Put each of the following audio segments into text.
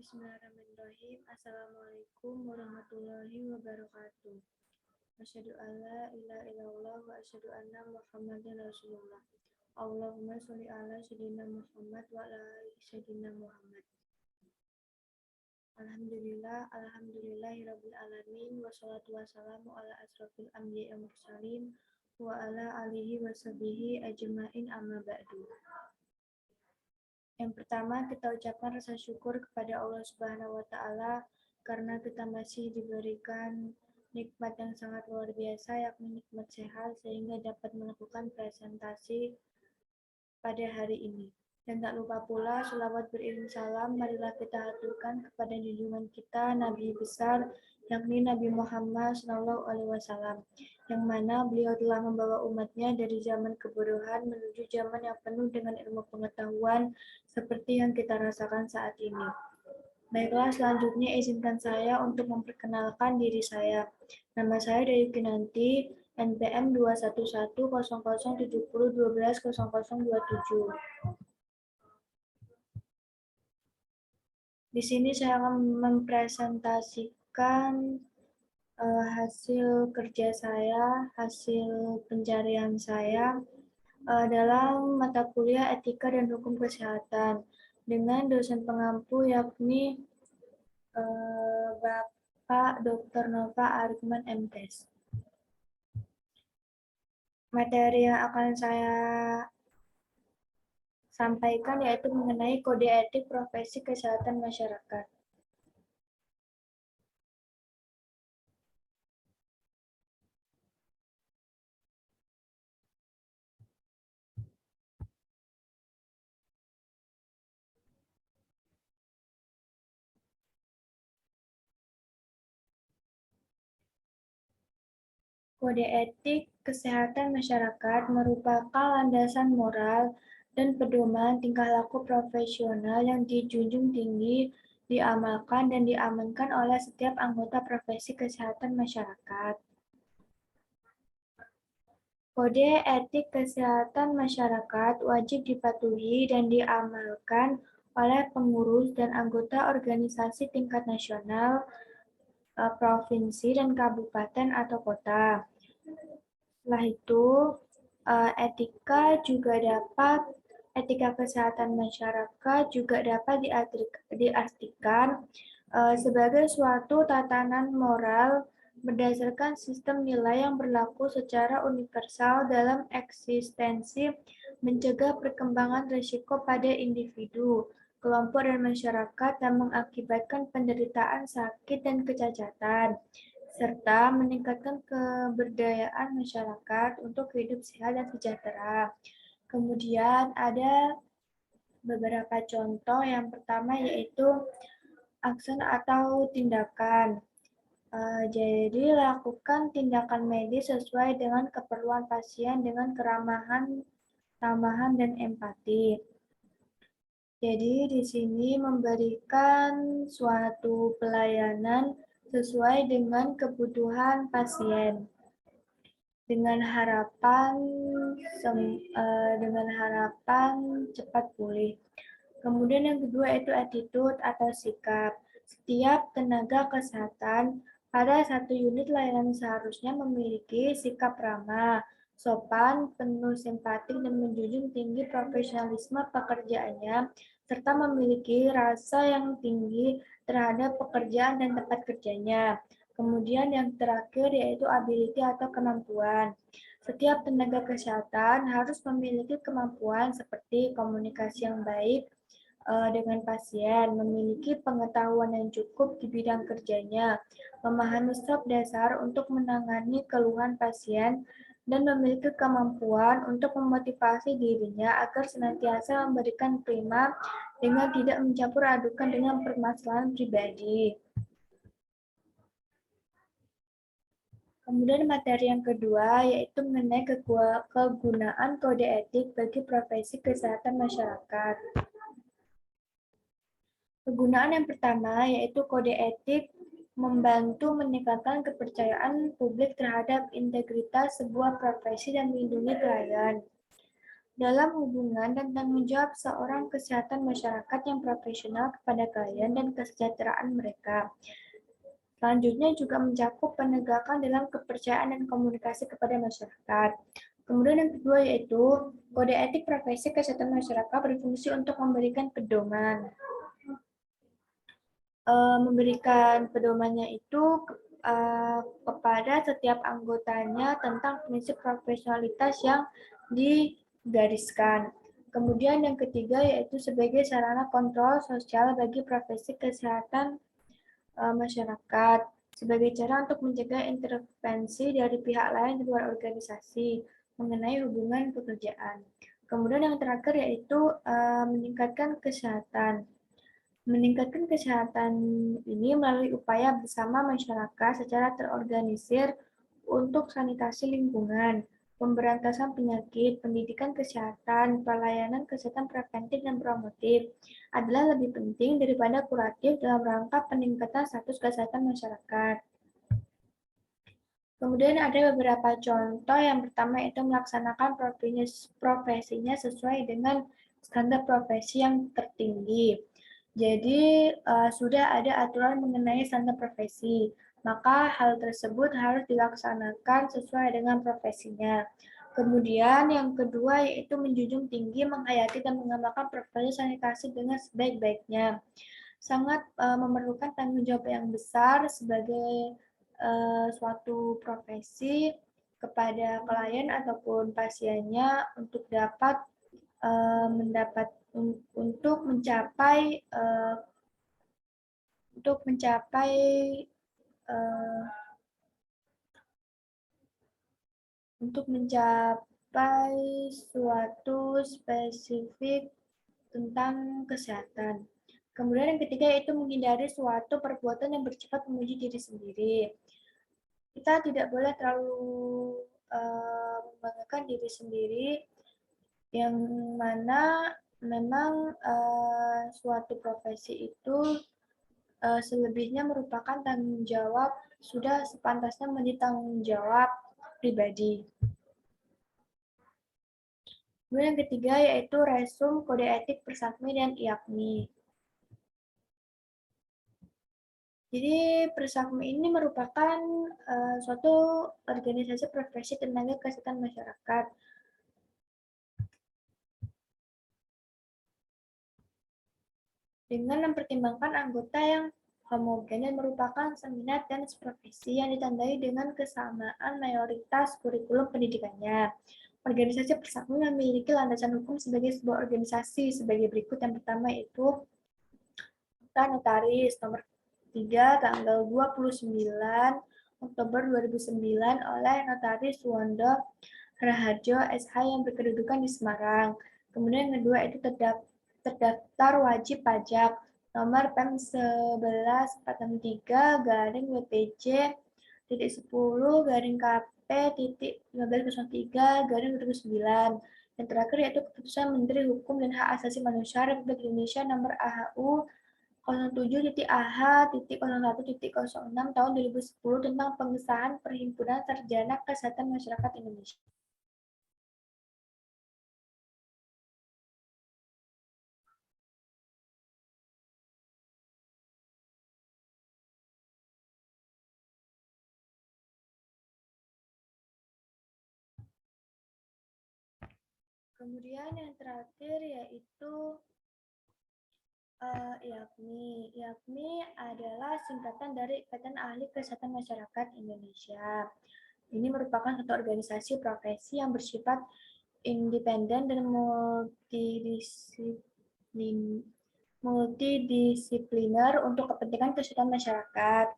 Bismillahirrahmanirrahim. Assalamualaikum warahmatullahi wabarakatuh. Asyhadu alla ilaha illallah wa asyhadu anna Muhammadan Rasulullah. Allahumma sholli ala sayyidina Muhammad wa ala ali sayyidina Muhammad. Alhamdulillahirabbil alamin wassalatu wassalamu ala asrofil anbiya'i wal mursalin wa ala alihi washabihi ajmain amma ba'du. Yang pertama, kita ucapkan rasa syukur kepada Allah Subhanahu wa Ta'ala karena kita masih diberikan nikmat yang sangat luar biasa, yakni nikmat sehat, sehingga dapat melakukan presentasi pada hari ini. Dan tak lupa pula, sholawat beriring salam, marilah kita haturkan kepada junjungan kita, Nabi besar, yakni Nabi Muhammad SAW, yang mana beliau telah membawa umatnya dari zaman kebodohan menuju zaman yang penuh dengan ilmu pengetahuan seperti yang kita rasakan saat ini. Baiklah, selanjutnya izinkan saya untuk memperkenalkan diri saya. Nama saya Dewi Kinanti, NPM 2110070120027. Di sini saya akan mempresentasikan hasil kerja saya, hasil pencarian saya dalam mata kuliah Etika dan Hukum Kesehatan dengan dosen pengampu yakni Bapak Dr. Nova Arifman MTes. Materi yang akan saya sampaikan yaitu mengenai kode etik profesi kesehatan masyarakat. Kode etik kesehatan masyarakat merupakan landasan moral dan pedoman tingkah laku profesional yang dijunjung tinggi, diamalkan, dan diamankan oleh setiap anggota profesi kesehatan masyarakat. Kode etik kesehatan masyarakat wajib dipatuhi dan diamalkan oleh pengurus dan anggota organisasi tingkat nasional, provinsi, dan kabupaten atau kota. Setelah itu, etika kesehatan masyarakat juga dapat diartikan sebagai suatu tatanan moral berdasarkan sistem nilai yang berlaku secara universal dalam eksistensi, mencegah perkembangan risiko pada individu, kelompok, dan masyarakat dan mengakibatkan penderitaan, sakit, dan kecacatan, serta meningkatkan keberdayaan masyarakat untuk hidup sehat dan sejahtera. Kemudian ada beberapa contoh. Yang pertama yaitu aksen atau tindakan. Jadi lakukan tindakan medis sesuai dengan keperluan pasien dengan keramahan, tamahan, dan empati. Jadi di sini memberikan suatu pelayanan sesuai dengan kebutuhan pasien dengan harapan cepat pulih. Kemudian yang kedua itu attitude atau sikap. Setiap tenaga kesehatan pada satu unit layanan seharusnya memiliki sikap ramah, sopan, penuh simpatik, dan menjunjung tinggi profesionalisme pekerjaannya, serta memiliki rasa yang tinggi terhadap pekerjaan dan tempat kerjanya. Kemudian yang terakhir yaitu ability atau kemampuan. Setiap tenaga kesehatan harus memiliki kemampuan seperti komunikasi yang baik dengan pasien, memiliki pengetahuan yang cukup di bidang kerjanya, memahami stop dasar untuk menangani keluhan pasien, dan memiliki kemampuan untuk memotivasi dirinya agar senantiasa memberikan prima dengan tidak mencampur adukan dengan permasalahan pribadi. Kemudian materi yang kedua yaitu mengenai kegunaan kode etik bagi profesi kesehatan masyarakat. Kegunaan yang pertama yaitu kode etik membantu meningkatkan kepercayaan publik terhadap integritas sebuah profesi dan melindungi klien. dalam hubungan dan tanggung jawab seorang kesehatan masyarakat yang profesional kepada klien dan kesejahteraan mereka. Selanjutnya juga mencakup penegakan dalam kepercayaan dan komunikasi kepada masyarakat. Kemudian yang kedua yaitu kode etik profesi kesehatan masyarakat berfungsi untuk memberikan pedoman. Memberikan pedomannya itu kepada setiap anggotanya tentang prinsip profesionalitas yang digariskan. Kemudian yang ketiga yaitu sebagai sarana kontrol sosial bagi profesi kesehatan masyarakat sebagai cara untuk mencegah intervensi dari pihak lain di luar organisasi mengenai hubungan pekerjaan. Kemudian yang terakhir yaitu meningkatkan kesehatan. Meningkatkan kesehatan ini melalui upaya bersama masyarakat secara terorganisir untuk sanitasi lingkungan, pemberantasan penyakit, pendidikan kesehatan, pelayanan kesehatan preventif dan promotif adalah lebih penting daripada kuratif dalam rangka peningkatan status kesehatan masyarakat. Kemudian ada beberapa contoh. Yang pertama itu melaksanakan profesinya sesuai dengan standar profesi yang tertinggi. Jadi sudah ada aturan mengenai standar profesi, maka hal tersebut harus dilaksanakan sesuai dengan profesinya. Kemudian yang kedua yaitu menjunjung tinggi, menghayati dan mengamalkan profesi sanitasi dengan sebaik-baiknya. Sangat memerlukan tanggung jawab yang besar sebagai suatu profesi kepada klien ataupun pasiennya untuk dapat mendapat untuk mencapai untuk mencapai uh, untuk mencapai suatu spesifik tentang kesehatan. Kemudian yang ketiga yaitu menghindari suatu perbuatan yang bersifat memuji diri sendiri. Kita tidak boleh terlalu membanggakan diri sendiri, yang mana memang suatu profesi itu selebihnya merupakan tanggung jawab, sudah sepantasnya menjadi tanggung jawab pribadi. Kemudian yang ketiga yaitu resum, kode etik, persakmi, dan IAKMI. Jadi Persakmi ini merupakan suatu organisasi profesi tenaga kesehatan masyarakat. Dengan mempertimbangkan anggota yang homogen dan merupakan seminat dan profesi yang ditandai dengan kesamaan mayoritas kurikulum pendidikannya. Organisasi Persakmi memiliki landasan hukum sebagai sebuah organisasi sebagai berikut. Yang pertama yaitu Akta Notaris nomor 3 tanggal 29 Oktober 2009 oleh Notaris Suwondo Raharjo SH yang berkedudukan di Semarang. Kemudian yang kedua itu terdaftar wajib pajak nomor PEM 11463 garing WPJ titik 10 garing KP titik 1503 garing 2009. Yang terakhir yaitu keputusan Menteri Hukum dan Hak Asasi Manusia Republik Indonesia nomor AHU 07.AH.01.06 tahun 2010 tentang pengesahan Perhimpunan Sarjana Kesehatan Masyarakat Indonesia. Kemudian yang terakhir yaitu IAKMI. IAKMI adalah singkatan dari Ikatan Ahli Kesehatan Masyarakat Indonesia. Ini merupakan satu organisasi profesi yang bersifat independen dan multidisipliner untuk kepentingan kesehatan masyarakat.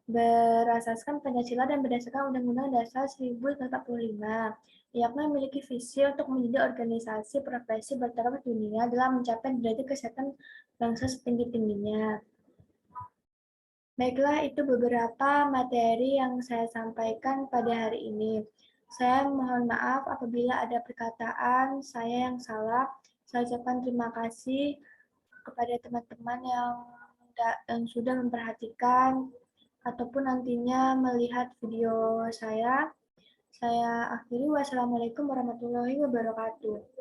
Berasaskan Pancasila dan berdasarkan Undang-Undang Dasar 1945. IAKMI memiliki visi untuk menjadi organisasi profesi bertaraf dunia dalam mencapai derajat kesehatan bangsa setinggi-tingginya. Baiklah, itu beberapa materi yang saya sampaikan pada hari ini. Saya mohon maaf apabila ada perkataan saya yang salah. Saya ucapkan terima kasih kepada teman-teman yang sudah memperhatikan ataupun nantinya melihat video saya. Saya akhiri. Wassalamualaikum warahmatullahi wabarakatuh.